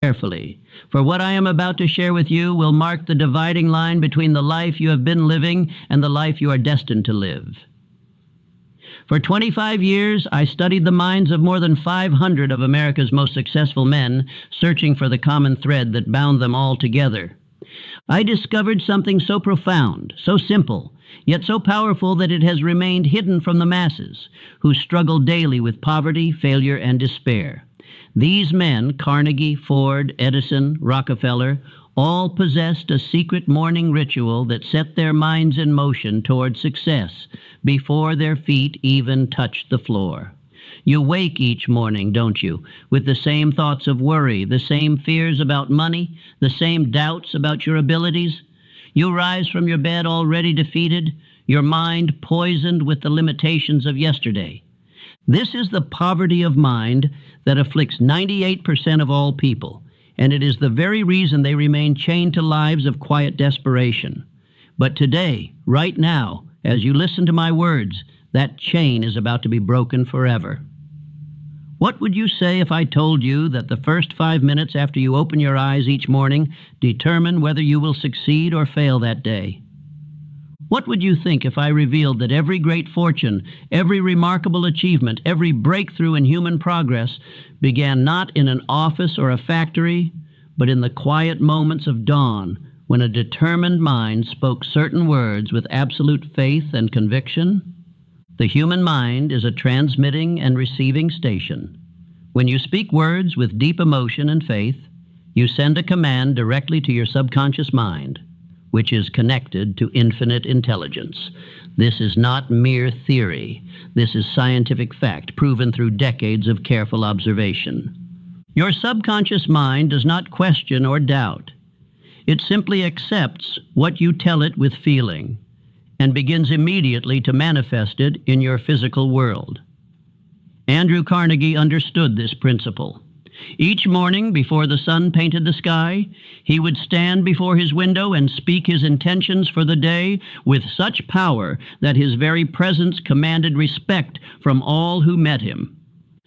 carefully, for what I am about to share with you will mark the dividing line between the life you have been living and the life you are destined to live. For 25 years, I studied the minds of more than 500 of America's most successful men, searching for the common thread that bound them all together. I discovered something so profound, so simple, yet so powerful that it has remained hidden from the masses, who struggle daily with poverty, failure, and despair. These men, Carnegie, Ford, Edison, Rockefeller, all possessed a secret morning ritual that set their minds in motion toward success before their feet even touched the floor. You wake each morning, don't you, with the same thoughts of worry, the same fears about money, the same doubts about your abilities? You rise from your bed already defeated, your mind poisoned with the limitations of yesterday. This is the poverty of mind that afflicts 98% of all people, and it is the very reason they remain chained to lives of quiet desperation. But today, right now, as you listen to my words, that chain is about to be broken forever. What would you say if I told you that the first 5 minutes after you open your eyes each morning determine whether you will succeed or fail that day? What would you think if I revealed that every great fortune, every remarkable achievement, every breakthrough in human progress began not in an office or a factory, but in the quiet moments of dawn when a determined mind spoke certain words with absolute faith and conviction? The human mind is a transmitting and receiving station. When you speak words with deep emotion and faith, you send a command directly to your subconscious mind, which is connected to infinite intelligence. This is not mere theory. This is scientific fact, proven through decades of careful observation. Your subconscious mind does not question or doubt. It simply accepts what you tell it with feeling and begins immediately to manifest it in your physical world. Andrew Carnegie understood this principle. Each morning, before the sun painted the sky, he would stand before his window and speak his intentions for the day with such power that his very presence commanded respect from all who met him.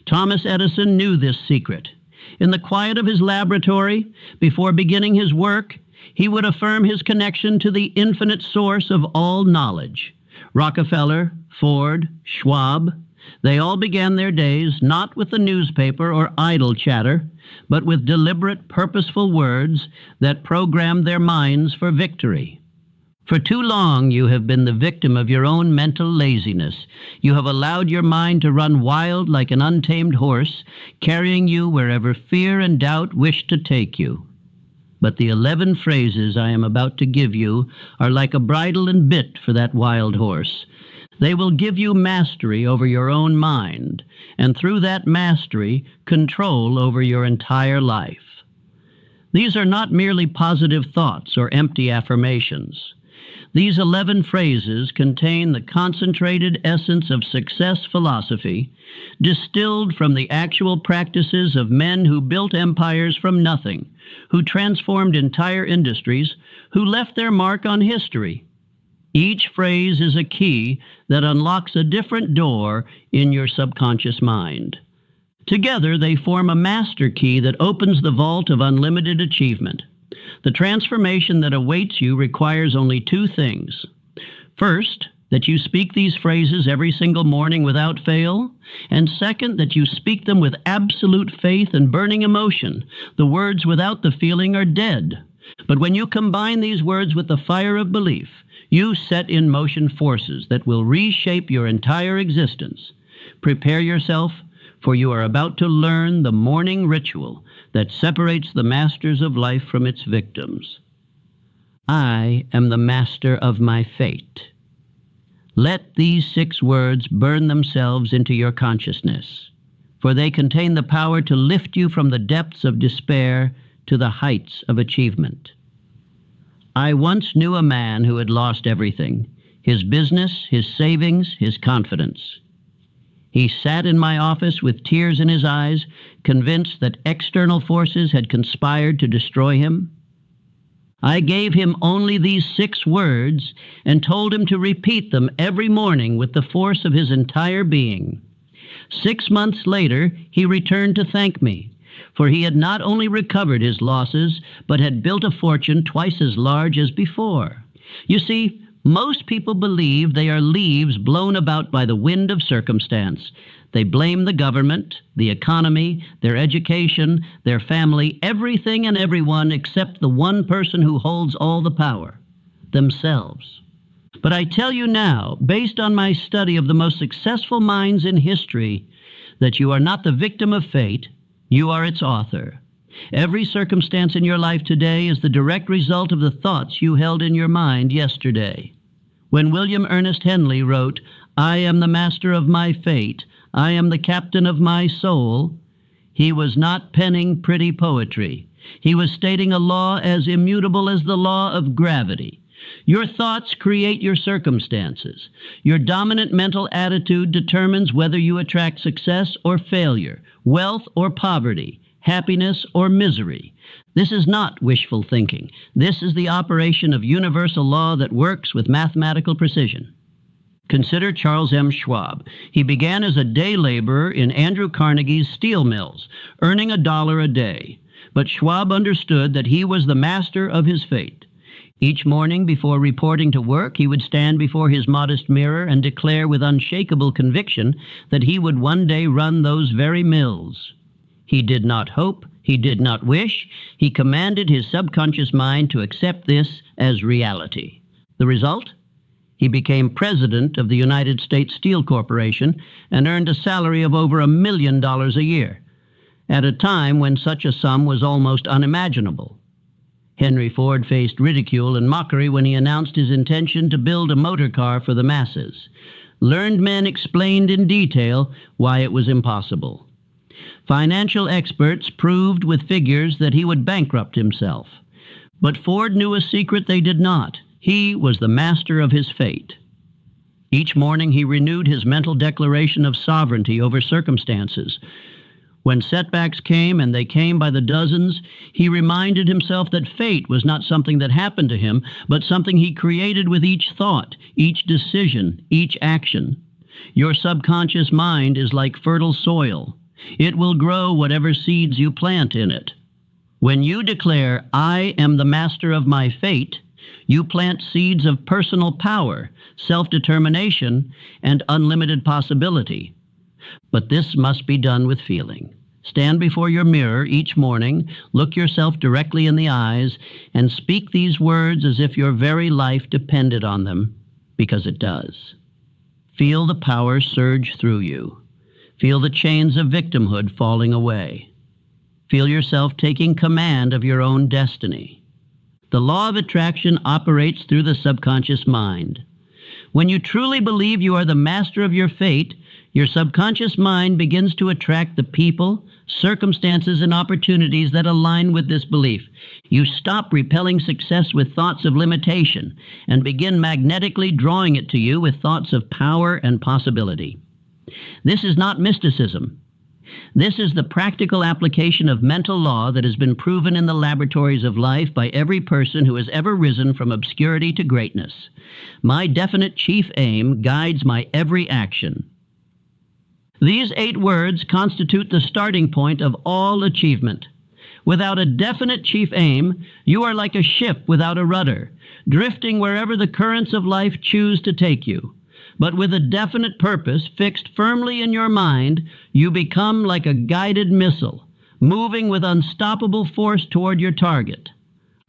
Thomas Edison knew this secret. In the quiet of his laboratory, before beginning his work, he would affirm his connection to the infinite source of all knowledge. Rockefeller, Ford, Schwab, they all began their days not with the newspaper or idle chatter, but with deliberate, purposeful words that programmed their minds for victory. For too long you have been the victim of your own mental laziness. You have allowed your mind to run wild like an untamed horse, carrying you wherever fear and doubt wish to take you. But the 11 phrases I am about to give you are like a bridle and bit for that wild horse. They will give you mastery over your own mind, and through that mastery, control over your entire life. These are not merely positive thoughts or empty affirmations. These 11 phrases contain the concentrated essence of success philosophy, distilled from the actual practices of men who built empires from nothing, who transformed entire industries, who left their mark on history. Each phrase is a key that unlocks a different door in your subconscious mind. Together, they form a master key that opens the vault of unlimited achievement. The transformation that awaits you requires only 2 things. First, that you speak these phrases every single morning without fail, and second, that you speak them with absolute faith and burning emotion. The words without the feeling are dead. But when you combine these words with the fire of belief, you set in motion forces that will reshape your entire existence. Prepare yourself, for you are about to learn the morning ritual that separates the masters of life from its victims. I am the master of my fate. Let these 6 words burn themselves into your consciousness, for they contain the power to lift you from the depths of despair to the heights of achievement. I once knew a man who had lost everything: his business, his savings, his confidence. He sat in my office with tears in his eyes, convinced that external forces had conspired to destroy him. I gave him only these 6 words and told him to repeat them every morning with the force of his entire being. 6 months later, he returned to thank me, For he had not only recovered his losses, but had built a fortune twice as large as before. You see, most people believe they are leaves blown about by the wind of circumstance. They blame the government, the economy, their education, their family, everything and everyone except the one person who holds all the power, themselves. But I tell you now, based on my study of the most successful minds in history, that you are not the victim of fate, you are its author. Every circumstance in your life today is the direct result of the thoughts you held in your mind yesterday. When William Ernest Henley wrote, "I am the master of my fate, I am the captain of my soul," he was not penning pretty poetry. He was stating a law as immutable as the law of gravity. Your thoughts create your circumstances. Your dominant mental attitude determines whether you attract success or failure, wealth or poverty, happiness or misery. This is not wishful thinking. This is the operation of universal law that works with mathematical precision. Consider Charles M. Schwab. He began as a day laborer in Andrew Carnegie's steel mills, earning $1 a day. But Schwab understood that he was the master of his fate. Each morning before reporting to work, he would stand before his modest mirror and declare with unshakable conviction that he would one day run those very mills. He did not hope, he did not wish, he commanded his subconscious mind to accept this as reality. The result? He became president of the United States Steel Corporation and earned a salary of over $1 million a year, at a time when such a sum was almost unimaginable. Henry Ford faced ridicule and mockery when he announced his intention to build a motor car for the masses. Learned men explained in detail why it was impossible. Financial experts proved with figures that he would bankrupt himself. But Ford knew a secret they did not. He was the master of his fate. Each morning he renewed his mental declaration of sovereignty over circumstances. When setbacks came, and they came by the dozens, he reminded himself that fate was not something that happened to him, but something he created with each thought, each decision, each action. Your subconscious mind is like fertile soil. It will grow whatever seeds you plant in it. When you declare, "I am the master of my fate," you plant seeds of personal power, self-determination, and unlimited possibility. But this must be done with feeling. Stand before your mirror each morning, look yourself directly in the eyes, and speak these words as if your very life depended on them, because it does. Feel the power surge through you. Feel the chains of victimhood falling away. Feel yourself taking command of your own destiny. The law of attraction operates through the subconscious mind. When you truly believe you are the master of your fate, your subconscious mind begins to attract the people, circumstances, and opportunities that align with this belief. You stop repelling success with thoughts of limitation and begin magnetically drawing it to you with thoughts of power and possibility. This is not mysticism. This is the practical application of mental law that has been proven in the laboratories of life by every person who has ever risen from obscurity to greatness. My definite chief aim guides my every action. These 8 words constitute the starting point of all achievement. Without a definite chief aim, you are like a ship without a rudder, drifting wherever the currents of life choose to take you. But with a definite purpose fixed firmly in your mind, you become like a guided missile, moving with unstoppable force toward your target.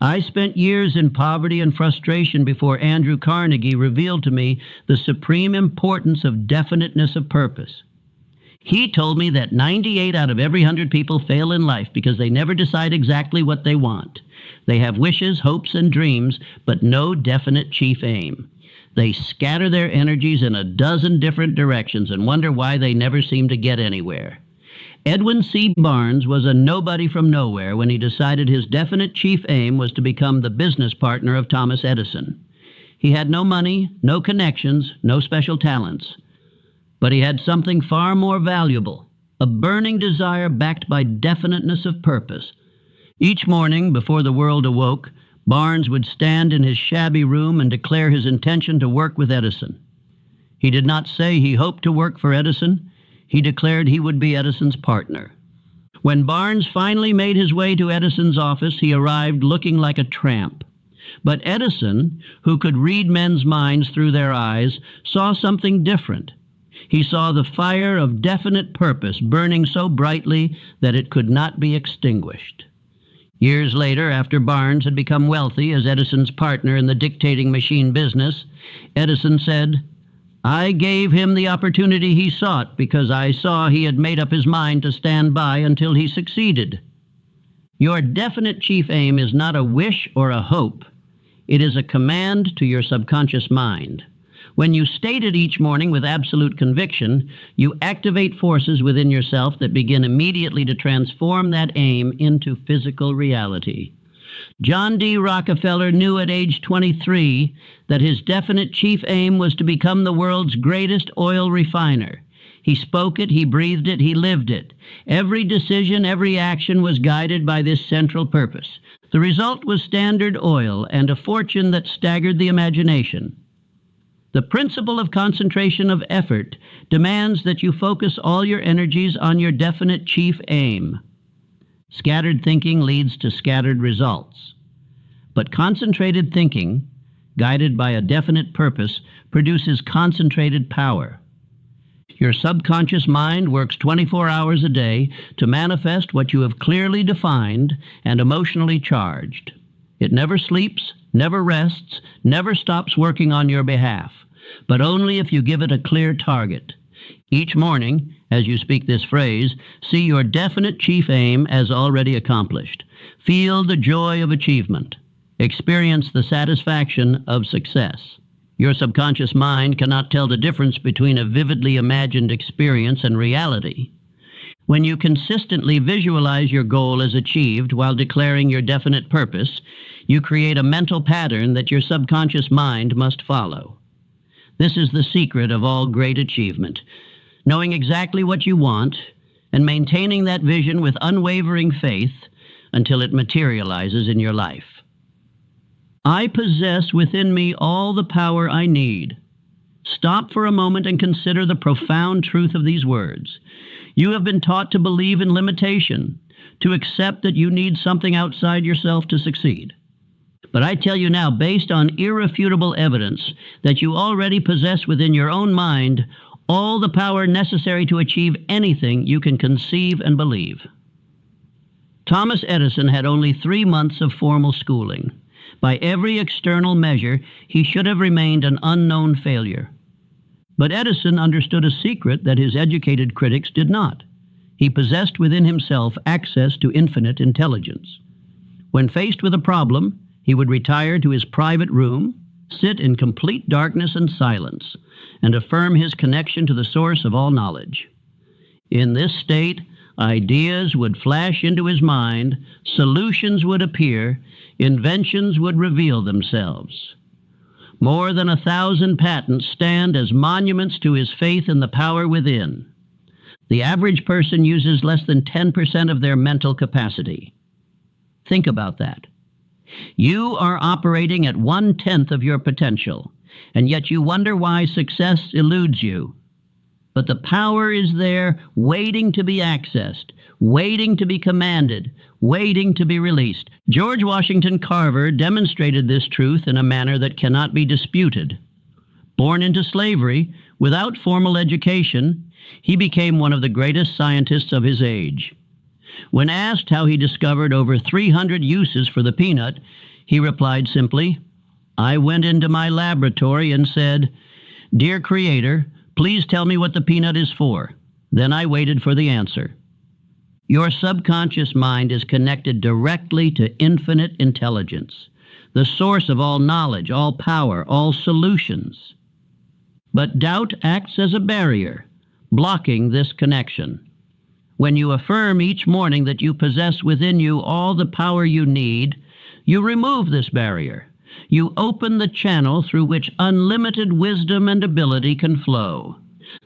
I spent years in poverty and frustration before Andrew Carnegie revealed to me the supreme importance of definiteness of purpose. He told me that 98 out of every 100 people fail in life because they never decide exactly what they want. They have wishes, hopes, and dreams, but no definite chief aim. They scatter their energies in a dozen different directions and wonder why they never seem to get anywhere. Edwin C. Barnes was a nobody from nowhere when he decided his definite chief aim was to become the business partner of Thomas Edison. He had no money, no connections, no special talents. But he had something far more valuable, a burning desire backed by definiteness of purpose. Each morning, before the world awoke, Barnes would stand in his shabby room and declare his intention to work with Edison. He did not say he hoped to work for Edison. He declared he would be Edison's partner. When Barnes finally made his way to Edison's office, he arrived looking like a tramp. But Edison, who could read men's minds through their eyes, saw something different. He saw the fire of definite purpose burning so brightly that it could not be extinguished. Years later, after Barnes had become wealthy as Edison's partner in the dictating machine business, Edison said, "I gave him the opportunity he sought because I saw he had made up his mind to stand by until he succeeded." Your definite chief aim is not a wish or a hope. It is a command to your subconscious mind. When you state it each morning with absolute conviction, you activate forces within yourself that begin immediately to transform that aim into physical reality. John D. Rockefeller knew at age 23 that his definite chief aim was to become the world's greatest oil refiner. He spoke it, he breathed it, he lived it. Every decision, every action was guided by this central purpose. The result was Standard Oil and a fortune that staggered the imagination. The principle of concentration of effort demands that you focus all your energies on your definite chief aim. Scattered thinking leads to scattered results. But concentrated thinking, guided by a definite purpose, produces concentrated power. Your subconscious mind works 24 hours a day to manifest what you have clearly defined and emotionally charged. It never sleeps, never rests, never stops working on your behalf, but only if you give it a clear target. Each morning, as you speak this phrase, see your definite chief aim as already accomplished. Feel the joy of achievement. Experience the satisfaction of success. Your subconscious mind cannot tell the difference between a vividly imagined experience and reality. When you consistently visualize your goal as achieved while declaring your definite purpose, you create a mental pattern that your subconscious mind must follow. This is the secret of all great achievement, knowing exactly what you want and maintaining that vision with unwavering faith until it materializes in your life. I possess within me all the power I need. Stop for a moment and consider the profound truth of these words. You have been taught to believe in limitation, to accept that you need something outside yourself to succeed. But I tell you now, based on irrefutable evidence, that you already possess within your own mind all the power necessary to achieve anything you can conceive and believe. Thomas Edison had only 3 months of formal schooling. By every external measure, he should have remained an unknown failure. But Edison understood a secret that his educated critics did not. He possessed within himself access to infinite intelligence. When faced with a problem, he would retire to his private room, sit in complete darkness and silence, and affirm his connection to the source of all knowledge. In this state, ideas would flash into his mind, solutions would appear, inventions would reveal themselves. More than 1,000 patents stand as monuments to his faith in the power within. The average person uses less than 10% of their mental capacity. Think about that. You are operating at 1/10 of your potential, and yet you wonder why success eludes you. But the power is there, waiting to be accessed, waiting to be commanded, waiting to be released. George Washington Carver demonstrated this truth in a manner that cannot be disputed. Born into slavery, without formal education, he became one of the greatest scientists of his age. When asked how he discovered over 300 uses for the peanut, he replied simply, "I went into my laboratory and said, 'Dear Creator, please tell me what the peanut is for.' Then I waited for the answer." Your subconscious mind is connected directly to infinite intelligence, the source of all knowledge, all power, all solutions. But doubt acts as a barrier, blocking this connection. When you affirm each morning that you possess within you all the power you need, you remove this barrier. You open the channel through which unlimited wisdom and ability can flow.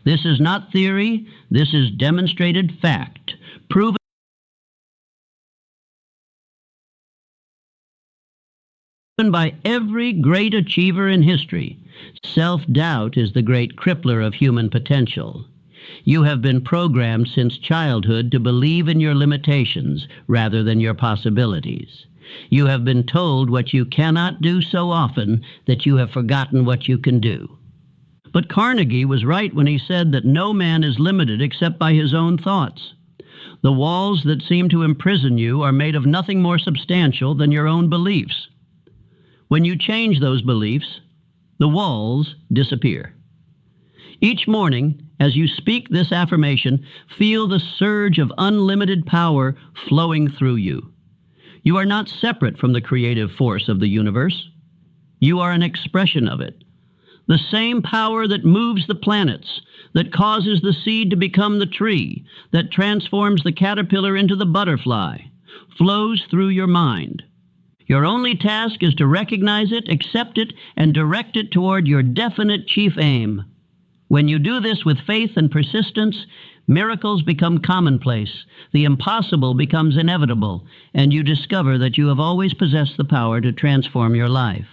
This is not theory, this is demonstrated fact, proven by every great achiever in history. Self-doubt is the great crippler of human potential. You have been programmed since childhood to believe in your limitations rather than your possibilities. You have been told what you cannot do so often that you have forgotten what you can do. But Carnegie was right when he said that no man is limited except by his own thoughts. The walls that seem to imprison you are made of nothing more substantial than your own beliefs. When you change those beliefs, the walls disappear. Each morning, as you speak this affirmation, feel the surge of unlimited power flowing through you. You are not separate from the creative force of the universe. You are an expression of it. The same power that moves the planets, that causes the seed to become the tree, that transforms the caterpillar into the butterfly, flows through your mind. Your only task is to recognize it, accept it, and direct it toward your definite chief aim. When you do this with faith and persistence, miracles become commonplace, the impossible becomes inevitable, and you discover that you have always possessed the power to transform your life.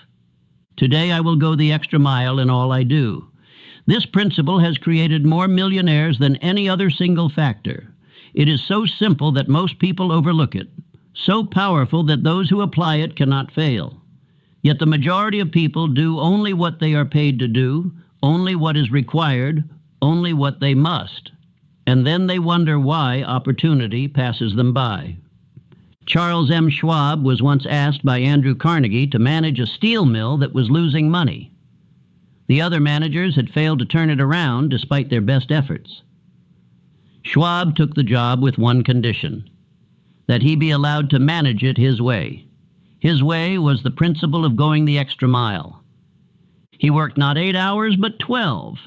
Today I will go the extra mile in all I do. This principle has created more millionaires than any other single factor. It is so simple that most people overlook it, so powerful that those who apply it cannot fail. Yet the majority of people do only what they are paid to do, only what is required, only what they must. And then they wonder why opportunity passes them by. Charles M. Schwab was once asked by Andrew Carnegie to manage a steel mill that was losing money. The other managers had failed to turn it around despite their best efforts. Schwab took the job with one condition, that he be allowed to manage it his way. His way was the principle of going the extra mile. He worked not 8 hours, but 12,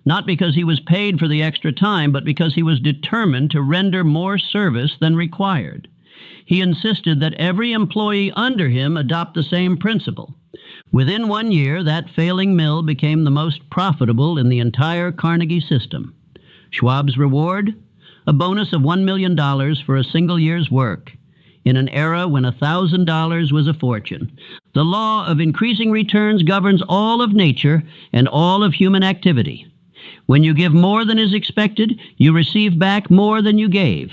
not because he was paid for the extra time, but because he was determined to render more service than required. He insisted that every employee under him adopt the same principle. Within 1 year, that failing mill became the most profitable in the entire Carnegie system. Schwab's reward? A bonus of $1 million for a single year's work, in an era when $1,000 was a fortune. The law of increasing returns governs all of nature and all of human activity. When you give more than is expected, you receive back more than you gave.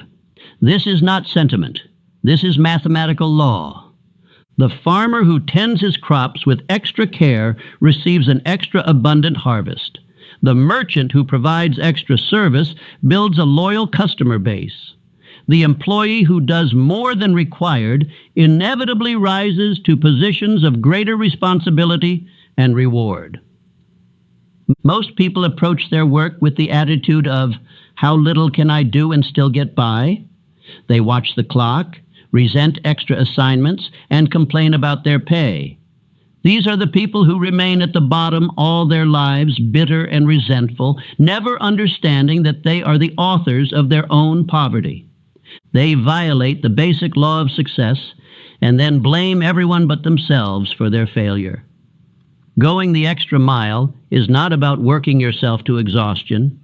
This is not sentiment. This is mathematical law. The farmer who tends his crops with extra care receives an extra abundant harvest. The merchant who provides extra service builds a loyal customer base. The employee who does more than required inevitably rises to positions of greater responsibility and reward. Most people approach their work with the attitude of, how little can I do and still get by? They watch the clock, resent extra assignments, and complain about their pay. These are the people who remain at the bottom all their lives, bitter and resentful, never understanding that they are the authors of their own poverty. They violate the basic law of success and then blame everyone but themselves for their failure. Going the extra mile is not about working yourself to exhaustion.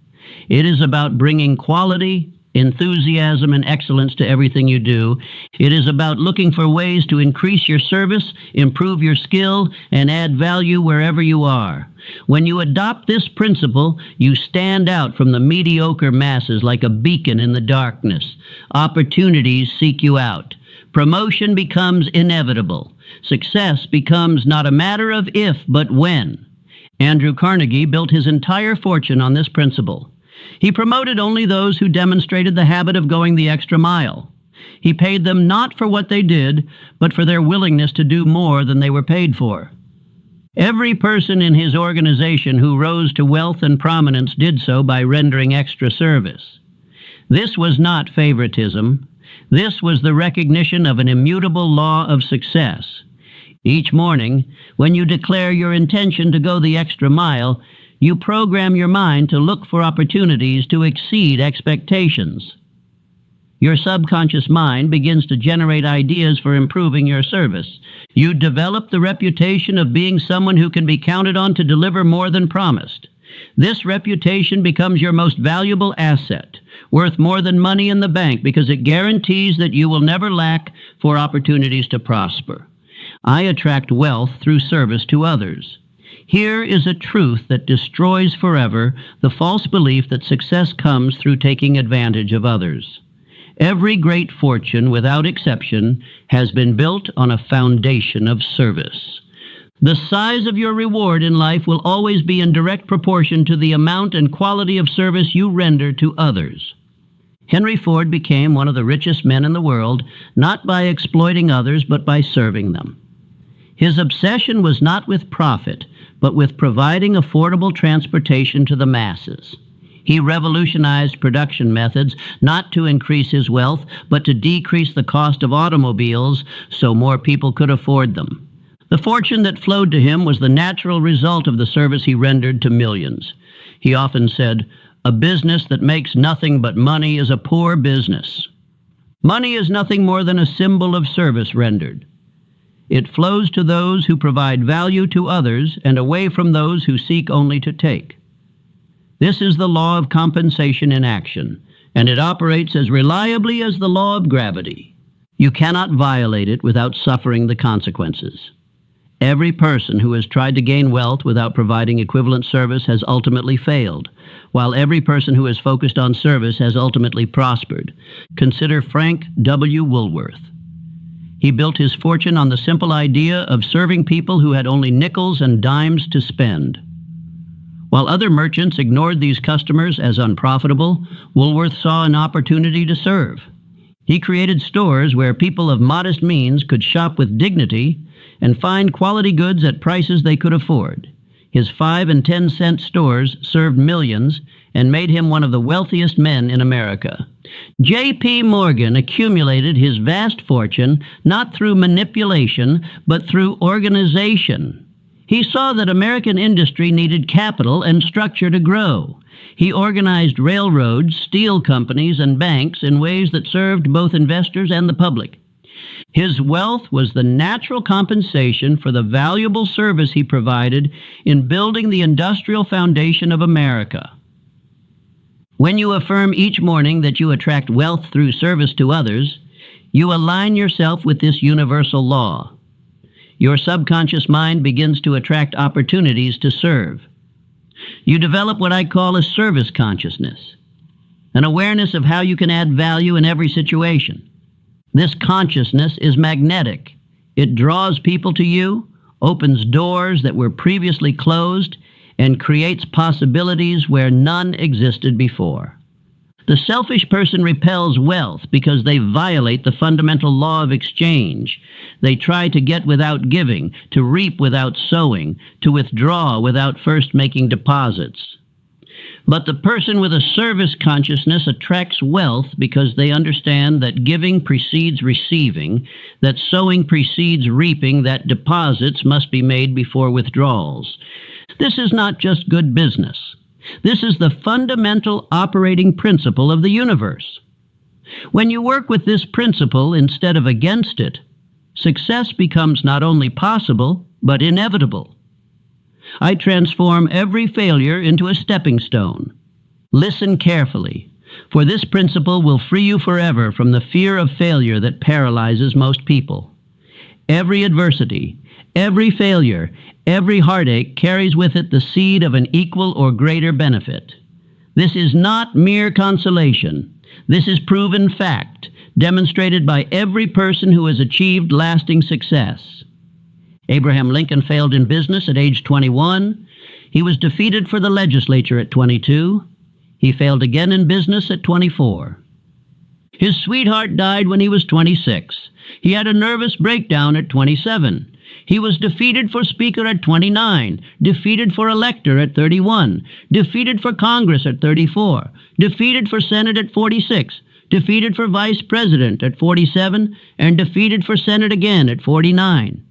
It is about bringing quality, enthusiasm, and excellence to everything you do. It is about looking for ways to increase your service, improve your skill, and add value wherever you are. When you adopt this principle, you stand out from the mediocre masses like a beacon in the darkness. Opportunities seek you out. Promotion becomes inevitable. Success becomes not a matter of if, but when. Andrew Carnegie built his entire fortune on this principle. He promoted only those who demonstrated the habit of going the extra mile. He paid them not for what they did, but for their willingness to do more than they were paid for. Every person in his organization who rose to wealth and prominence did so by rendering extra service. This was not favoritism. This was the recognition of an immutable law of success. Each morning, when you declare your intention to go the extra mile, you program your mind to look for opportunities to exceed expectations. Your subconscious mind begins to generate ideas for improving your service. You develop the reputation of being someone who can be counted on to deliver more than promised. This reputation becomes your most valuable asset, worth more than money in the bank because it guarantees that you will never lack for opportunities to prosper. I attract wealth through service to others. Here is a truth that destroys forever the false belief that success comes through taking advantage of others. Every great fortune, without exception, has been built on a foundation of service. The size of your reward in life will always be in direct proportion to the amount and quality of service you render to others. Henry Ford became one of the richest men in the world, not by exploiting others, but by serving them. His obsession was not with profit, but with providing affordable transportation to the masses. He revolutionized production methods not to increase his wealth, but to decrease the cost of automobiles so more people could afford them. The fortune that flowed to him was the natural result of the service he rendered to millions. He often said, "A business that makes nothing but money is a poor business." Money is nothing more than a symbol of service rendered. It flows to those who provide value to others and away from those who seek only to take. This is the law of compensation in action, and it operates as reliably as the law of gravity. You cannot violate it without suffering the consequences. Every person who has tried to gain wealth without providing equivalent service has ultimately failed, while every person who has focused on service has ultimately prospered. Consider Frank W. Woolworth. He built his fortune on the simple idea of serving people who had only nickels and dimes to spend. While other merchants ignored these customers as unprofitable, Woolworth saw an opportunity to serve. He created stores where people of modest means could shop with dignity and find quality goods at prices they could afford. His 5 and 10 cent stores served millions and made him one of the wealthiest men in America. J.P. Morgan accumulated his vast fortune not through manipulation, but through organization. He saw that American industry needed capital and structure to grow. He organized railroads, steel companies, and banks in ways that served both investors and the public. His wealth was the natural compensation for the valuable service he provided in building the industrial foundation of America. When you affirm each morning that you attract wealth through service to others, you align yourself with this universal law. Your subconscious mind begins to attract opportunities to serve. You develop what I call a service consciousness, an awareness of how you can add value in every situation. This consciousness is magnetic. It draws people to you, opens doors that were previously closed, and creates possibilities where none existed before. The selfish person repels wealth because they violate the fundamental law of exchange. They try to get without giving, to reap without sowing, to withdraw without first making deposits. But the person with a service consciousness attracts wealth because they understand that giving precedes receiving, that sowing precedes reaping, that deposits must be made before withdrawals. This is not just good business. This is the fundamental operating principle of the universe. When you work with this principle instead of against it, success becomes not only possible, but inevitable. I transform every failure into a stepping stone. Listen carefully, for this principle will free you forever from the fear of failure that paralyzes most people. Every adversity, every failure, every heartache carries with it the seed of an equal or greater benefit. This is not mere consolation. This is proven fact, demonstrated by every person who has achieved lasting success. Abraham Lincoln failed in business at age 21. He was defeated for the legislature at 22. He failed again in business at 24. His sweetheart died when he was 26. He had a nervous breakdown at 27. He was defeated for Speaker at 29, defeated for Elector at 31, defeated for Congress at 34, defeated for Senate at 46, defeated for Vice President at 47, and defeated for Senate again at 49.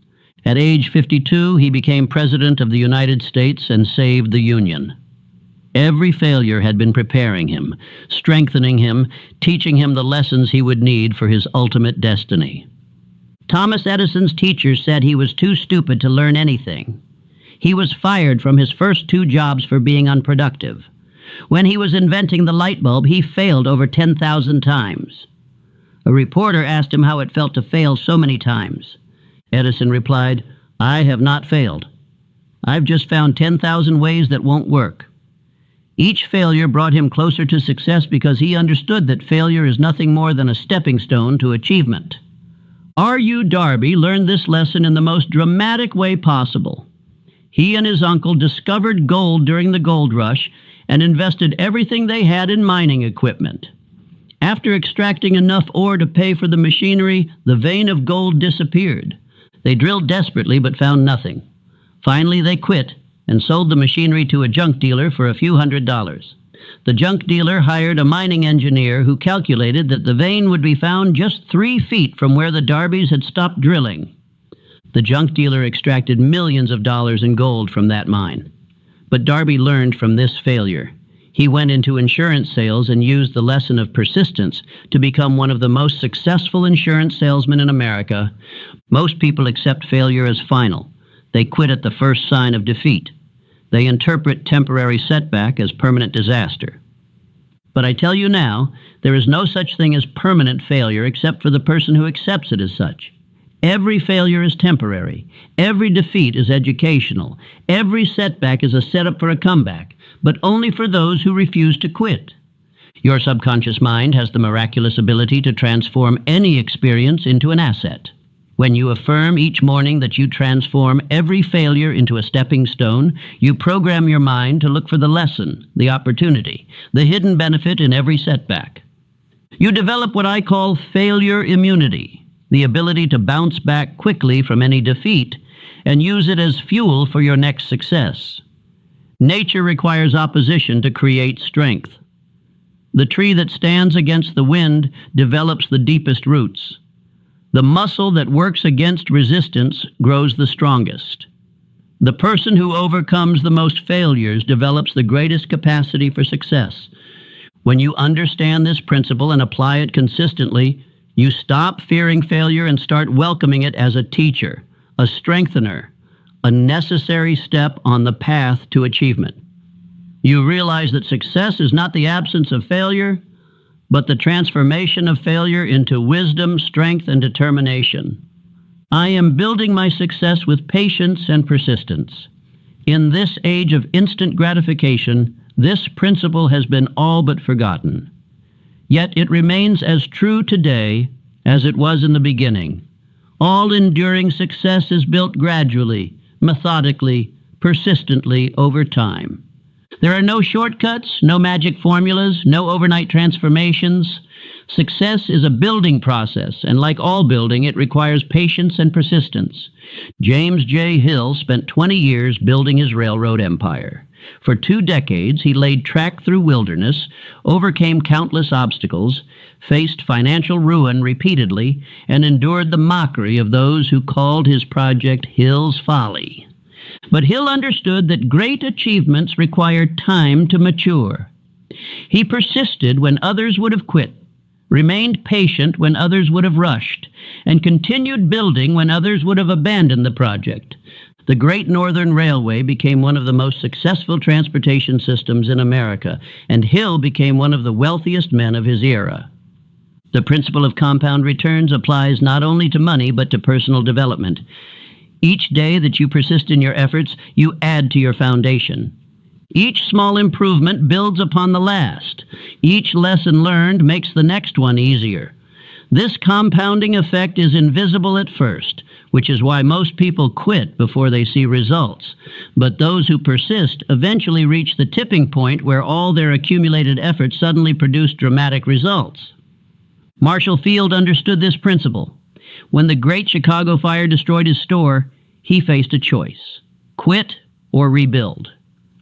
At age 52, he became President of the United States and saved the Union. Every failure had been preparing him, strengthening him, teaching him the lessons he would need for his ultimate destiny. Thomas Edison's teachers said he was too stupid to learn anything. He was fired from his first 2 jobs for being unproductive. When he was inventing the light bulb, he failed over 10,000 times. A reporter asked him how it felt to fail so many times. Edison replied, "I have not failed." I've just found 10,000 ways that won't work. Each failure brought him closer to success because he understood that failure is nothing more than a stepping stone to achievement. R.U. Darby learned this lesson in the most dramatic way possible. He and his uncle discovered gold during the gold rush and invested everything they had in mining equipment. After extracting enough ore to pay for the machinery, the vein of gold disappeared. They drilled desperately but found nothing. Finally, they quit and sold the machinery to a junk dealer for a few $100s. The junk dealer hired a mining engineer who calculated that the vein would be found just 3 feet from where the Darbys had stopped drilling. The junk dealer extracted millions of dollars in gold from that mine. But Darby learned from this failure. He went into insurance sales and used the lesson of persistence to become one of the most successful insurance salesmen in America. Most people accept failure as final. They quit at the first sign of defeat. They interpret temporary setback as permanent disaster. But I tell you now, there is no such thing as permanent failure except for the person who accepts it as such. Every failure is temporary. Every defeat is educational. Every setback is a setup for a comeback, but only for those who refuse to quit. Your subconscious mind has the miraculous ability to transform any experience into an asset. When you affirm each morning that you transform every failure into a stepping stone, you program your mind to look for the lesson, the opportunity, the hidden benefit in every setback. You develop what I call failure immunity, the ability to bounce back quickly from any defeat and use it as fuel for your next success. Nature requires opposition to create strength. The tree that stands against the wind develops the deepest roots. The muscle that works against resistance grows the strongest. The person who overcomes the most failures develops the greatest capacity for success. When you understand this principle and apply it consistently, you stop fearing failure and start welcoming it as a teacher, a strengthener, a necessary step on the path to achievement. You realize that success is not the absence of failure, but the transformation of failure into wisdom, strength, and determination. I am building my success with patience and persistence. In this age of instant gratification, this principle has been all but forgotten. Yet it remains as true today as it was in the beginning. All enduring success is built gradually, methodically, persistently over time. There are no shortcuts, no magic formulas, no overnight transformations. Success is a building process, and like all building, it requires patience and persistence. James J. Hill spent 20 years building his railroad empire. For 2 decades, he laid track through wilderness, overcame countless obstacles, faced financial ruin repeatedly, and endured the mockery of those who called his project Hill's Folly. But Hill understood that great achievements require time to mature. He persisted when others would have quit, remained patient when others would have rushed, and continued building when others would have abandoned the project. The Great Northern Railway became one of the most successful transportation systems in America, and Hill became one of the wealthiest men of his era. The principle of compound returns applies not only to money but to personal development. Each day that you persist in your efforts, you add to your foundation. Each small improvement builds upon the last. Each lesson learned makes the next one easier. This compounding effect is invisible at first, which is why most people quit before they see results. But those who persist eventually reach the tipping point where all their accumulated efforts suddenly produce dramatic results. Marshall Field understood this principle. When the Great Chicago Fire destroyed his store, he faced a choice: quit or rebuild.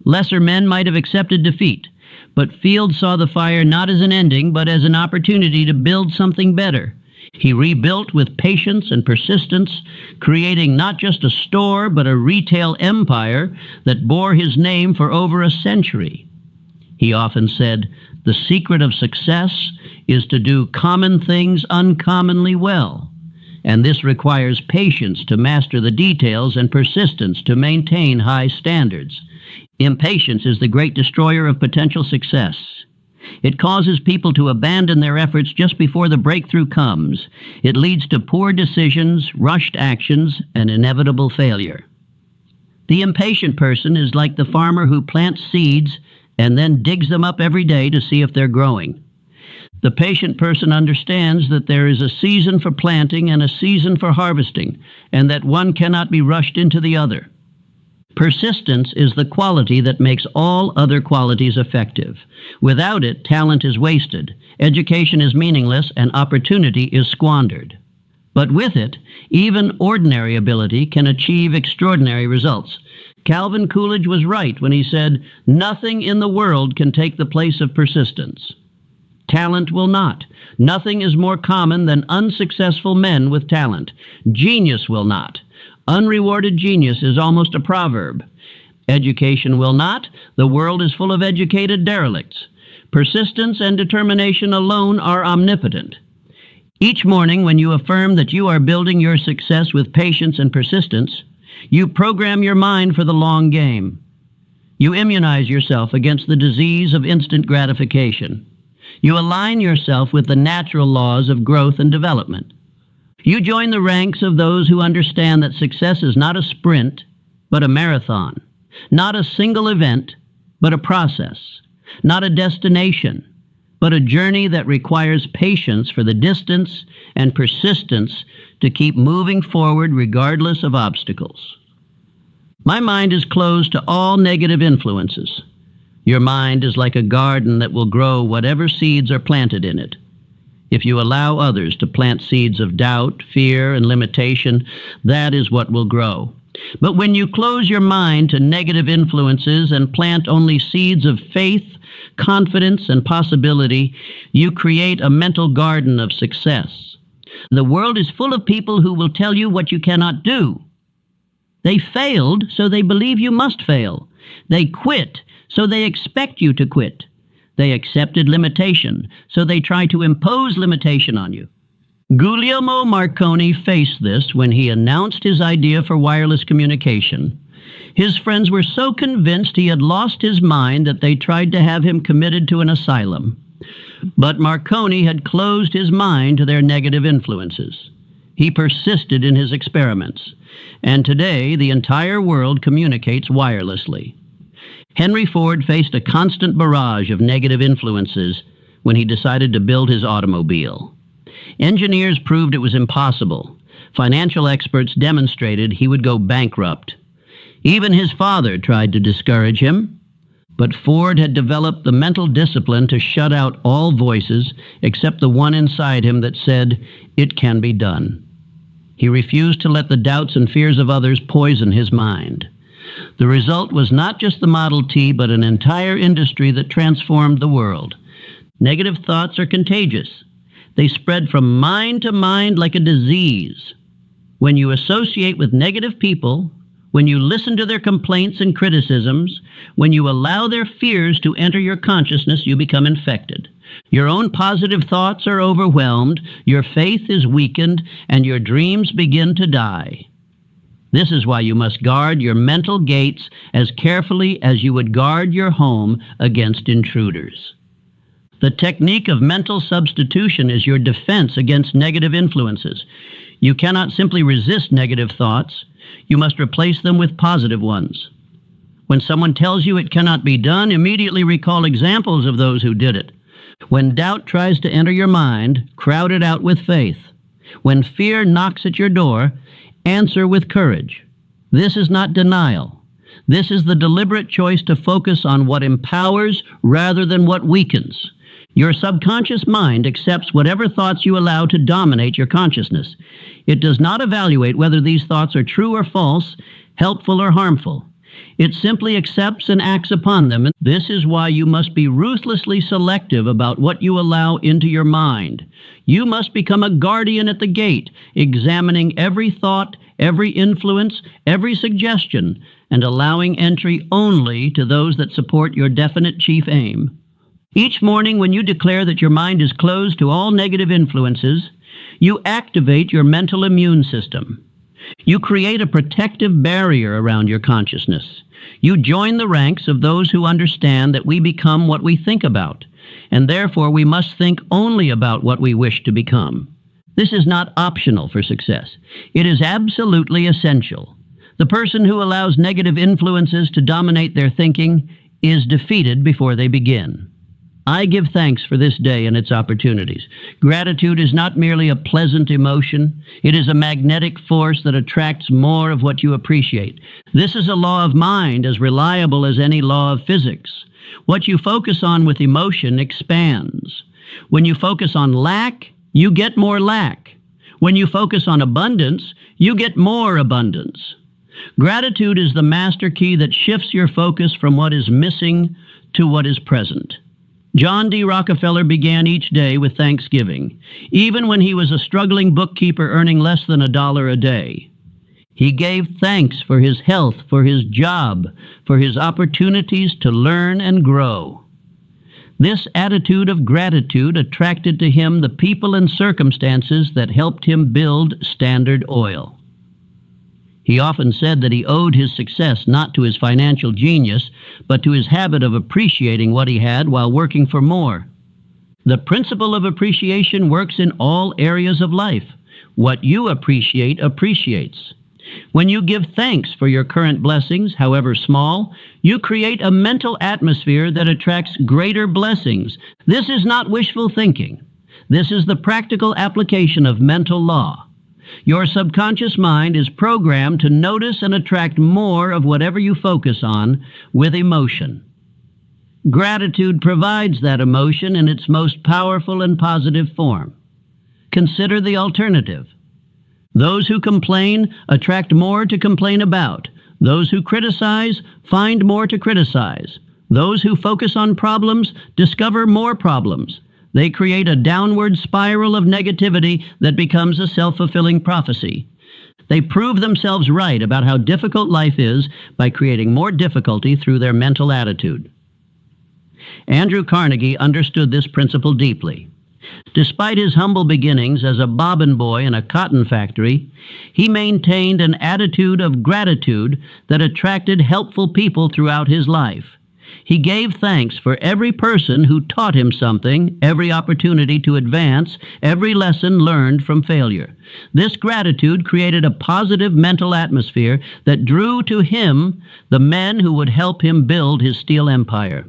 Lesser men might have accepted defeat, but Field saw the fire not as an ending, but as an opportunity to build something better. He rebuilt with patience and persistence, creating not just a store, but a retail empire that bore his name for over a century. He often said, "The secret of success is to do common things uncommonly well." And this requires patience to master the details and persistence to maintain high standards. Impatience is the great destroyer of potential success. It causes people to abandon their efforts just before the breakthrough comes. It leads to poor decisions, rushed actions, and inevitable failure. The impatient person is like the farmer who plants seeds and then digs them up every day to see if they're growing. The patient person understands that there is a season for planting and a season for harvesting, and that one cannot be rushed into the other. Persistence is the quality that makes all other qualities effective. Without it, talent is wasted, education is meaningless, and opportunity is squandered. But with it, even ordinary ability can achieve extraordinary results. Calvin Coolidge was right when he said, "Nothing in the world can take the place of persistence." Talent will not. Nothing is more common than unsuccessful men with talent. Genius will not. Unrewarded genius is almost a proverb. Education will not. The world is full of educated derelicts. Persistence and determination alone are omnipotent. Each morning when you affirm that you are building your success with patience and persistence, you program your mind for the long game. You immunize yourself against the disease of instant gratification. You align yourself with the natural laws of growth and development. You join the ranks of those who understand that success is not a sprint, but a marathon. Not a single event, but a process. Not a destination, but a journey that requires patience for the distance and persistence to keep moving forward regardless of obstacles. My mind is closed to all negative influences. Your mind is like a garden that will grow whatever seeds are planted in it. If you allow others to plant seeds of doubt, fear, and limitation, that is what will grow. But when you close your mind to negative influences and plant only seeds of faith, confidence, and possibility, you create a mental garden of success. The world is full of people who will tell you what you cannot do. They failed, so they believe you must fail. They quit, so they expect you to quit. They accepted limitation, so they try to impose limitation on you. Guglielmo Marconi faced this when he announced his idea for wireless communication. His friends were so convinced he had lost his mind that they tried to have him committed to an asylum. But Marconi had closed his mind to their negative influences. He persisted in his experiments, and today the entire world communicates wirelessly. Henry Ford faced a constant barrage of negative influences when he decided to build his automobile. Engineers proved it was impossible. Financial experts demonstrated he would go bankrupt. Even his father tried to discourage him, but Ford had developed the mental discipline to shut out all voices except the one inside him that said, "It can be done." He refused to let the doubts and fears of others poison his mind. The result was not just the Model T, but an entire industry that transformed the world. Negative thoughts are contagious. They spread from mind to mind like a disease. When you associate with negative people, when you listen to their complaints and criticisms, when you allow their fears to enter your consciousness, you become infected. Your own positive thoughts are overwhelmed, your faith is weakened, and your dreams begin to die. This is why you must guard your mental gates as carefully as you would guard your home against intruders. The technique of mental substitution is your defense against negative influences. You cannot simply resist negative thoughts. You must replace them with positive ones. When someone tells you it cannot be done, immediately recall examples of those who did it. When doubt tries to enter your mind, crowd it out with faith. When fear knocks at your door, answer with courage. This is not denial. This is the deliberate choice to focus on what empowers rather than what weakens. Your subconscious mind accepts whatever thoughts you allow to dominate your consciousness. It does not evaluate whether these thoughts are true or false, helpful or harmful. It simply accepts and acts upon them. This is why you must be ruthlessly selective about what you allow into your mind. You must become a guardian at the gate, examining every thought, every influence, every suggestion, and allowing entry only to those that support your definite chief aim. Each morning when you declare that your mind is closed to all negative influences, you activate your mental immune system. You create a protective barrier around your consciousness. You join the ranks of those who understand that we become what we think about, and therefore we must think only about what we wish to become. This is not optional for success. It is absolutely essential. The person who allows negative influences to dominate their thinking is defeated before they begin. I give thanks for this day and its opportunities. Gratitude is not merely a pleasant emotion. It is a magnetic force that attracts more of what you appreciate. This is a law of mind as reliable as any law of physics. What you focus on with emotion expands. When you focus on lack, you get more lack. When you focus on abundance, you get more abundance. Gratitude is the master key that shifts your focus from what is missing to what is present. John D. Rockefeller began each day with thanksgiving, even when he was a struggling bookkeeper earning less than $1 a day. He gave thanks for his health, for his job, for his opportunities to learn and grow. This attitude of gratitude attracted to him the people and circumstances that helped him build Standard Oil. He often said that he owed his success not to his financial genius, but to his habit of appreciating what he had while working for more. The principle of appreciation works in all areas of life. What you appreciate appreciates. When you give thanks for your current blessings, however small, you create a mental atmosphere that attracts greater blessings. This is not wishful thinking. This is the practical application of mental law. Your subconscious mind is programmed to notice and attract more of whatever you focus on with emotion. Gratitude provides that emotion in its most powerful and positive form. Consider the alternative. Those who complain attract more to complain about. Those who criticize find more to criticize. Those who focus on problems discover more problems. They create a downward spiral of negativity that becomes a self-fulfilling prophecy. They prove themselves right about how difficult life is by creating more difficulty through their mental attitude. Andrew Carnegie understood this principle deeply. Despite his humble beginnings as a bobbin boy in a cotton factory, he maintained an attitude of gratitude that attracted helpful people throughout his life. He gave thanks for every person who taught him something, every opportunity to advance, every lesson learned from failure. This gratitude created a positive mental atmosphere that drew to him the men who would help him build his steel empire.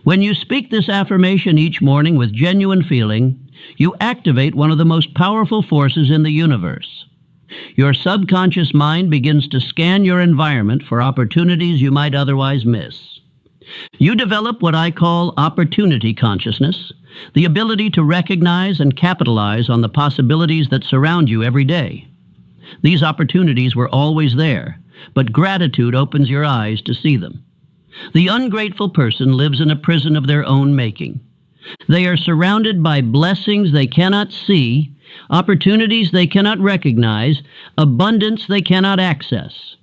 When you speak this affirmation each morning with genuine feeling, you activate one of the most powerful forces in the universe. Your subconscious mind begins to scan your environment for opportunities you might otherwise miss. You develop what I call opportunity consciousness, the ability to recognize and capitalize on the possibilities that surround you every day. These opportunities were always there, but gratitude opens your eyes to see them. The ungrateful person lives in a prison of their own making. They are surrounded by blessings they cannot see, opportunities they cannot recognize, abundance they cannot access.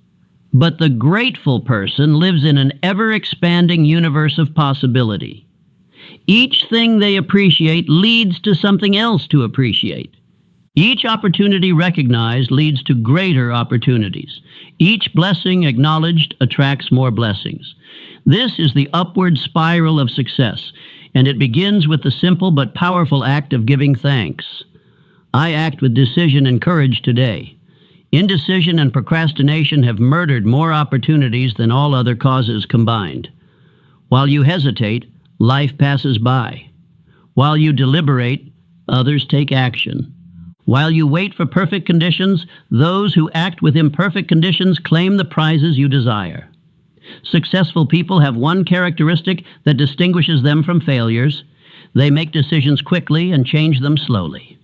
But the grateful person lives in an ever-expanding universe of possibility. Each thing they appreciate leads to something else to appreciate. Each opportunity recognized leads to greater opportunities. Each blessing acknowledged attracts more blessings. This is the upward spiral of success, and it begins with the simple but powerful act of giving thanks. I act with decision and courage today. Indecision and procrastination have murdered more opportunities than all other causes combined. While you hesitate, life passes by. While you deliberate, others take action. While you wait for perfect conditions, those who act with imperfect conditions claim the prizes you desire. Successful people have one characteristic that distinguishes them from failures. They make decisions quickly and change them slowly.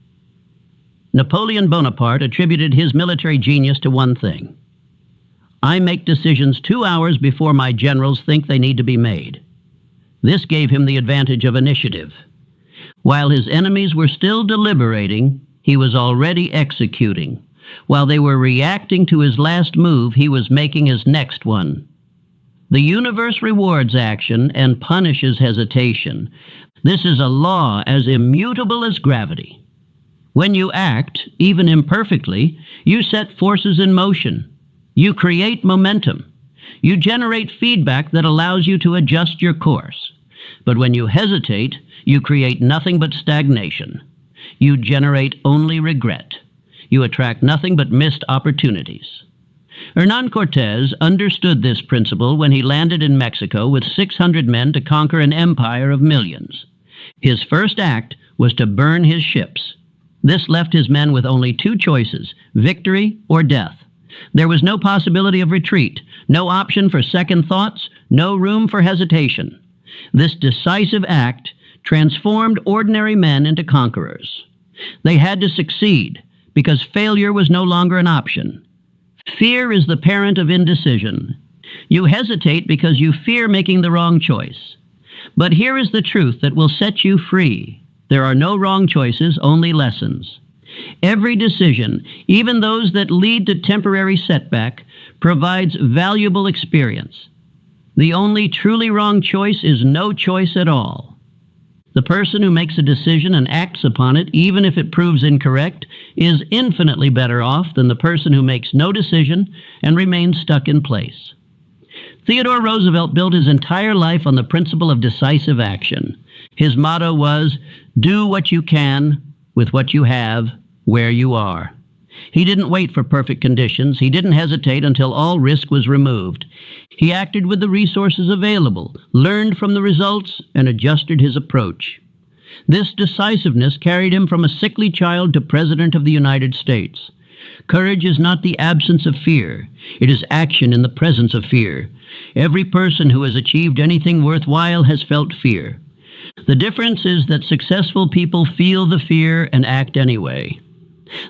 Napoleon Bonaparte attributed his military genius to one thing. I make decisions 2 hours before my generals think they need to be made. This gave him the advantage of initiative. While his enemies were still deliberating, he was already executing. While they were reacting to his last move, he was making his next one. The universe rewards action and punishes hesitation. This is a law as immutable as gravity. When you act, even imperfectly, you set forces in motion. You create momentum. You generate feedback that allows you to adjust your course. But when you hesitate, you create nothing but stagnation. You generate only regret. You attract nothing but missed opportunities. Hernan Cortez understood this principle when he landed in Mexico with 600 men to conquer an empire of millions. His first act was to burn his ships. This left his men with only two choices, victory or death. There was no possibility of retreat, no option for second thoughts, no room for hesitation. This decisive act transformed ordinary men into conquerors. They had to succeed because failure was no longer an option. Fear is the parent of indecision. You hesitate because you fear making the wrong choice. But here is the truth that will set you free. There are no wrong choices, only lessons. Every decision, even those that lead to temporary setback, provides valuable experience. The only truly wrong choice is no choice at all. The person who makes a decision and acts upon it, even if it proves incorrect, is infinitely better off than the person who makes no decision and remains stuck in place. Theodore Roosevelt built his entire life on the principle of decisive action. His motto was, "Do what you can with what you have, where you are." He didn't wait for perfect conditions. He didn't hesitate until all risk was removed. He acted with the resources available, learned from the results, and adjusted his approach. This decisiveness carried him from a sickly child to President of the United States. Courage is not the absence of fear. It is action in the presence of fear. Every person who has achieved anything worthwhile has felt fear. The difference is that successful people feel the fear and act anyway.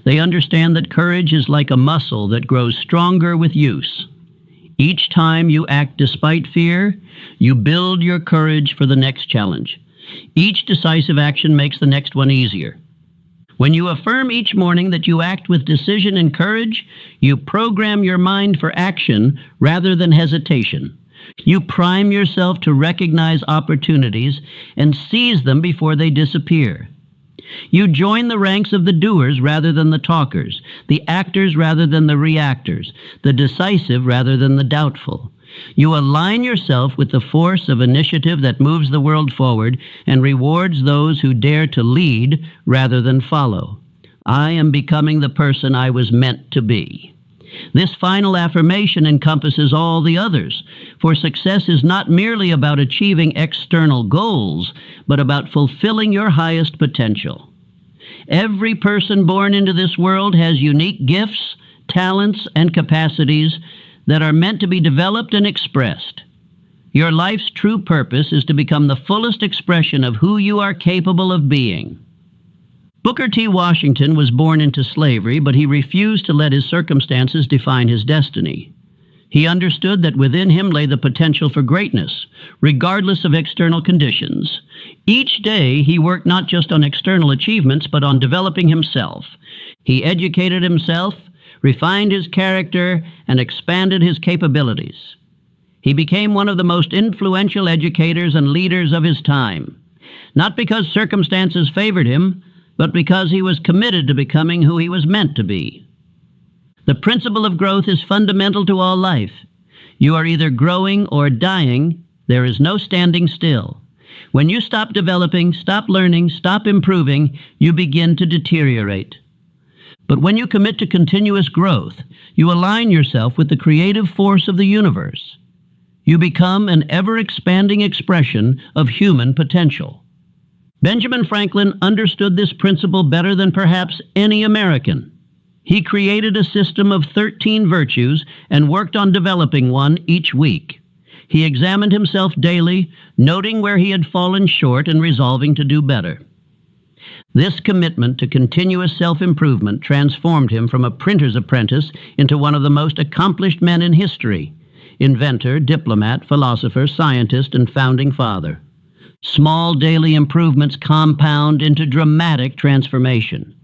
They understand that courage is like a muscle that grows stronger with use. Each time you act despite fear, you build your courage for the next challenge. Each decisive action makes the next one easier. When you affirm each morning that you act with decision and courage, you program your mind for action rather than hesitation. You prime yourself to recognize opportunities and seize them before they disappear. You join the ranks of the doers rather than the talkers, the actors rather than the reactors, the decisive rather than the doubtful. You align yourself with the force of initiative that moves the world forward and rewards those who dare to lead rather than follow. I am becoming the person I was meant to be. This final affirmation encompasses all the others, for success is not merely about achieving external goals, but about fulfilling your highest potential. Every person born into this world has unique gifts, talents, and capacities that are meant to be developed and expressed. Your life's true purpose is to become the fullest expression of who you are capable of being. Booker T. Washington was born into slavery, but he refused to let his circumstances define his destiny. He understood that within him lay the potential for greatness, regardless of external conditions. Each day, he worked not just on external achievements, but on developing himself. He educated himself, refined his character, and expanded his capabilities. He became one of the most influential educators and leaders of his time, not because circumstances favored him, but because he was committed to becoming who he was meant to be. The principle of growth is fundamental to all life. You are either growing or dying. There is no standing still. When you stop developing, stop learning, stop improving, you begin to deteriorate. But when you commit to continuous growth, you align yourself with the creative force of the universe. You become an ever-expanding expression of human potential. Benjamin Franklin understood this principle better than perhaps any American. He created a system of 13 virtues and worked on developing one each week. He examined himself daily, noting where he had fallen short and resolving to do better. This commitment to continuous self-improvement transformed him from a printer's apprentice into one of the most accomplished men in history: inventor, diplomat, philosopher, scientist, and founding father. Small daily improvements compound into dramatic transformation.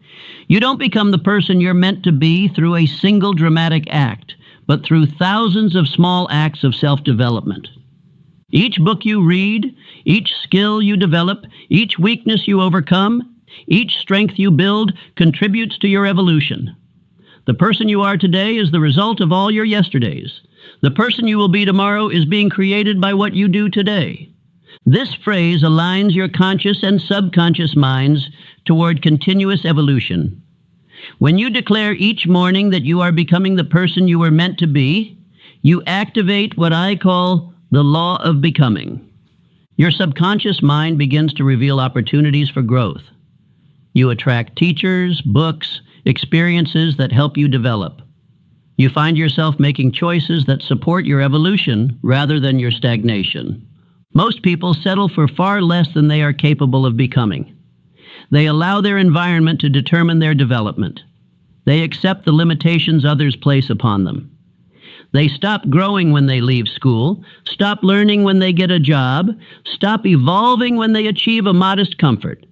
You don't become the person you're meant to be through a single dramatic act, but through thousands of small acts of self-development. Each book you read, each skill you develop, each weakness you overcome, each strength you build contributes to your evolution. The person you are today is the result of all your yesterdays. The person you will be tomorrow is being created by what you do today. This phrase aligns your conscious and subconscious minds toward continuous evolution. When you declare each morning that you are becoming the person you were meant to be, you activate what I call the law of becoming. Your subconscious mind begins to reveal opportunities for growth. You attract teachers, books, experiences that help you develop. You find yourself making choices that support your evolution rather than your stagnation. Most people settle for far less than they are capable of becoming. They allow their environment to determine their development. They accept the limitations others place upon them. They stop growing when they leave school, stop learning when they get a job, stop evolving when they achieve a modest comfort.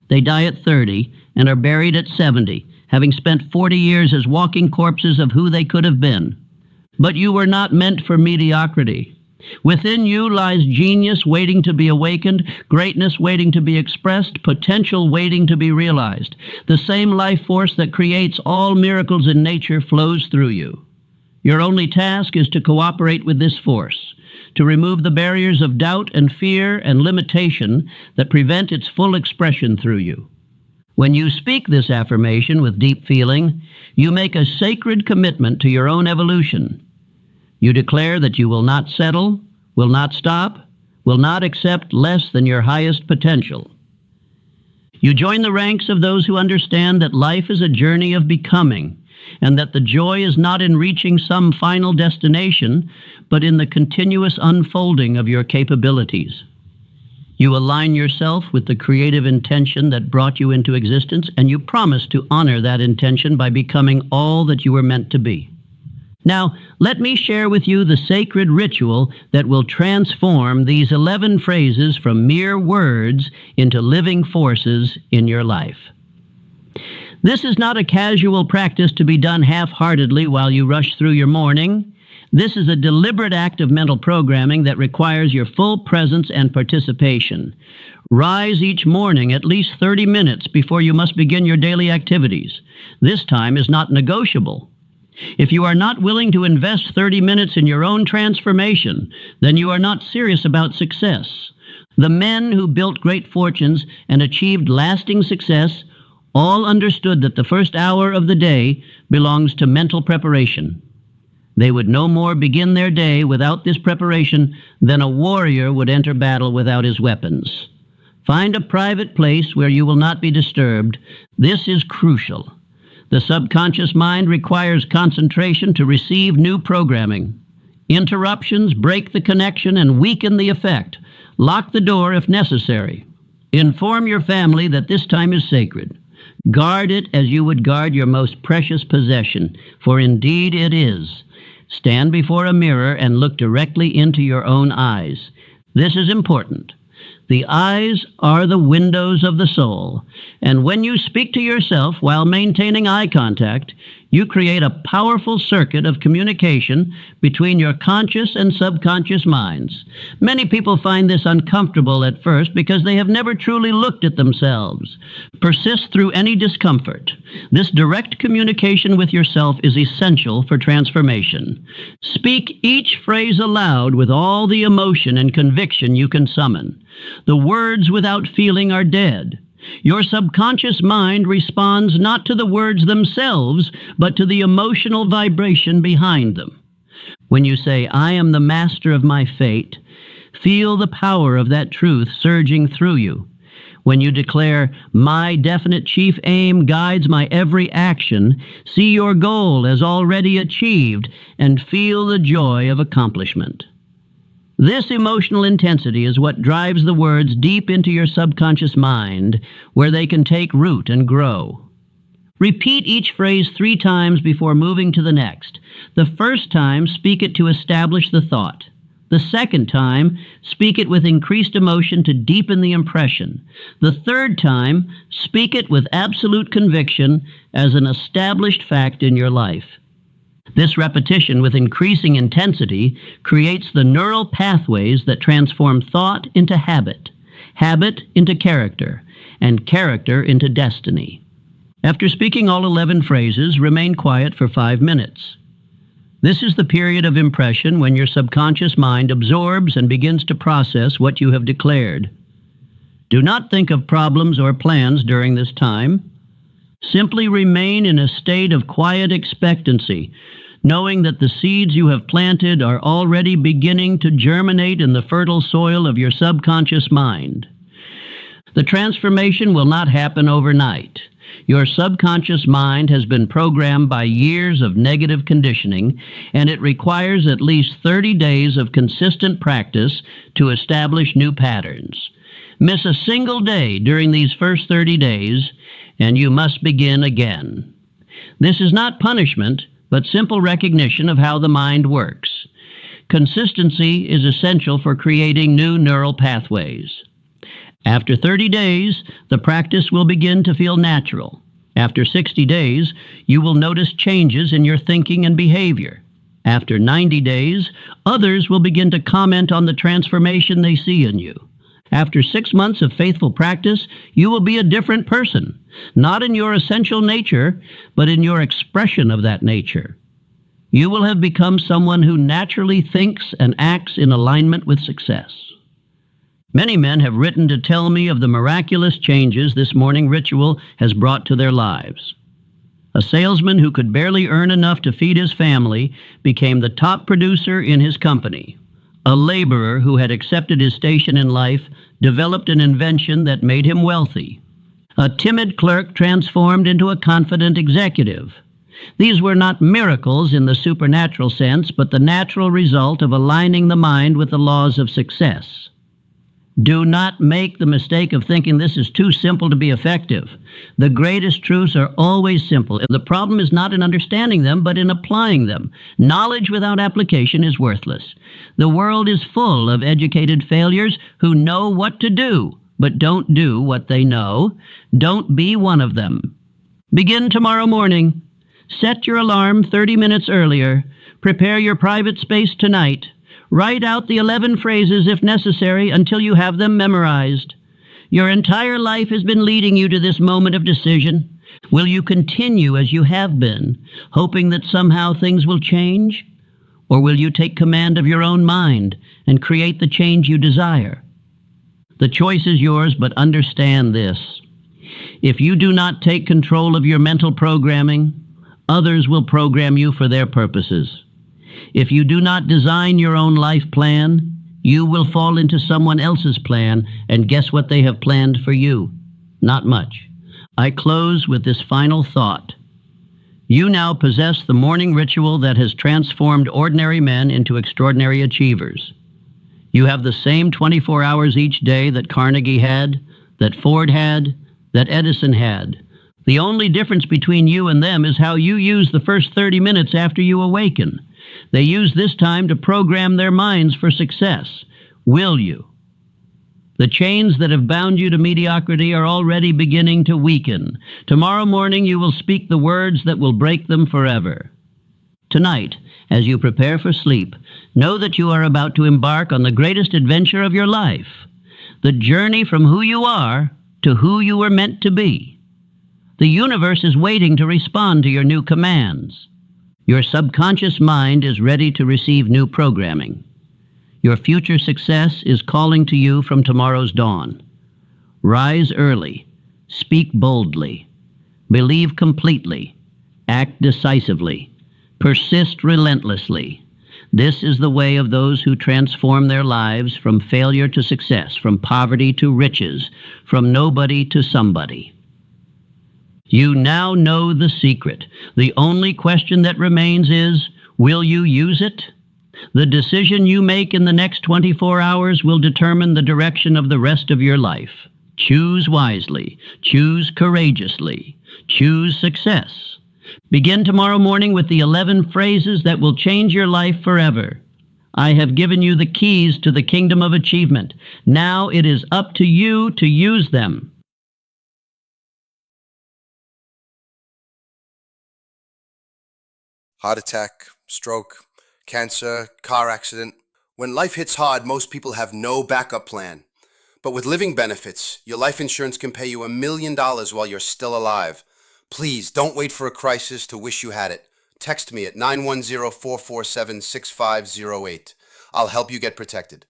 They die at 30 and are buried at 70, having spent 40 years as walking corpses of who they could have been. But you were not meant for mediocrity. Within you lies genius waiting to be awakened, greatness waiting to be expressed, potential waiting to be realized. The same life force that creates all miracles in nature flows through you. Your only task is to cooperate with this force, to remove the barriers of doubt and fear and limitation that prevent its full expression through you. When you speak this affirmation with deep feeling, you make a sacred commitment to your own evolution. You declare that you will not settle, will not stop, will not accept less than your highest potential. You join the ranks of those who understand that life is a journey of becoming, and that the joy is not in reaching some final destination, but in the continuous unfolding of your capabilities. You align yourself with the creative intention that brought you into existence, and you promise to honor that intention by becoming all that you were meant to be. Now, let me share with you the sacred ritual that will transform these 11 phrases from mere words into living forces in your life. This is not a casual practice to be done half-heartedly while you rush through your morning. This is a deliberate act of mental programming that requires your full presence and participation. Rise each morning at least 30 minutes before you must begin your daily activities. This time is not negotiable. If you are not willing to invest 30 minutes in your own transformation, then you are not serious about success. The men who built great fortunes and achieved lasting success all understood that the first hour of the day belongs to mental preparation. They would no more begin their day without this preparation than a warrior would enter battle without his weapons. Find a private place where you will not be disturbed. This is crucial. The subconscious mind requires concentration to receive new programming. Interruptions break the connection and weaken the effect. Lock the door if necessary. Inform your family that this time is sacred. Guard it as you would guard your most precious possession, for indeed it is. Stand before a mirror and look directly into your own eyes. This is important. The eyes are the windows of the soul, and when you speak to yourself while maintaining eye contact, you create a powerful circuit of communication between your conscious and subconscious minds. Many people find this uncomfortable at first because they have never truly looked at themselves. Persist through any discomfort. This direct communication with yourself is essential for transformation. Speak each phrase aloud with all the emotion and conviction you can summon. The words without feeling are dead. Your subconscious mind responds not to the words themselves, but to the emotional vibration behind them. When you say, "I am the master of my fate," feel the power of that truth surging through you. When you declare, "My definite chief aim guides my every action," see your goal as already achieved and feel the joy of accomplishment. This emotional intensity is what drives the words deep into your subconscious mind, where they can take root and grow. Repeat each phrase 3 times before moving to the next. The first time, speak it to establish the thought. The second time, speak it with increased emotion to deepen the impression. The third time, speak it with absolute conviction as an established fact in your life. This repetition with increasing intensity creates the neural pathways that transform thought into habit, habit into character, and character into destiny. After speaking all 11 phrases, remain quiet for 5 minutes. This is the period of impression when your subconscious mind absorbs and begins to process what you have declared. Do not think of problems or plans during this time. Simply remain in a state of quiet expectancy, knowing that the seeds you have planted are already beginning to germinate in the fertile soil of your subconscious mind. The transformation will not happen overnight. Your subconscious mind has been programmed by years of negative conditioning, and it requires at least 30 days of consistent practice to establish new patterns. Miss a single day during these first 30 days, and you must begin again. This is not punishment, but simple recognition of how the mind works. Consistency is essential for creating new neural pathways. After 30 days, the practice will begin to feel natural. After 60 days, you will notice changes in your thinking and behavior. After 90 days, others will begin to comment on the transformation they see in you. After 6 months of faithful practice, you will be a different person, not in your essential nature, but in your expression of that nature. You will have become someone who naturally thinks and acts in alignment with success. Many men have written to tell me of the miraculous changes this morning ritual has brought to their lives. A salesman who could barely earn enough to feed his family became the top producer in his company. A laborer who had accepted his station in life developed an invention that made him wealthy. A timid clerk transformed into a confident executive. These were not miracles in the supernatural sense, but the natural result of aligning the mind with the laws of success. Do not make the mistake of thinking this is too simple to be effective. The greatest truths are always simple. The problem is not in understanding them, but in applying them. Knowledge without application is worthless. The world is full of educated failures who know what to do, but don't do what they know. Don't be one of them. Begin tomorrow morning. Set your alarm 30 minutes earlier. Prepare your private space tonight. Write out the 11 phrases if necessary until you have them memorized. Your entire life has been leading you to this moment of decision. Will you continue as you have been, hoping that somehow things will change? Or will you take command of your own mind and create the change you desire? The choice is yours, but understand this. If you do not take control of your mental programming, others will program you for their purposes. If you do not design your own life plan, you will fall into someone else's plan, and guess what they have planned for you? Not much. I close with this final thought. You now possess the morning ritual that has transformed ordinary men into extraordinary achievers. You have the same 24 hours each day that Carnegie had, that Ford had, that Edison had. The only difference between you and them is how you use the first 30 minutes after you awaken. They use this time to program their minds for success. Will you? The chains that have bound you to mediocrity are already beginning to weaken. Tomorrow morning you will speak the words that will break them forever. Tonight, as you prepare for sleep, know that you are about to embark on the greatest adventure of your life, the journey from who you are to who you were meant to be. The universe is waiting to respond to your new commands. Your subconscious mind is ready to receive new programming. Your future success is calling to you from tomorrow's dawn. Rise early, speak boldly, believe completely, act decisively, persist relentlessly. This is the way of those who transform their lives from failure to success, from poverty to riches, from nobody to somebody. You now know the secret. The only question that remains is, will you use it? The decision you make in the next 24 hours will determine the direction of the rest of your life. Choose wisely. Choose courageously. Choose success. Begin tomorrow morning with the 11 phrases that will change your life forever. I have given you the keys to the kingdom of achievement. Now it is up to you to use them. Heart attack, stroke, cancer, car accident. When life hits hard, most people have no backup plan. But with living benefits, your life insurance can pay you $1 million while you're still alive. Please don't wait for a crisis to wish you had it. Text me at 910-447-6508. I'll help you get protected.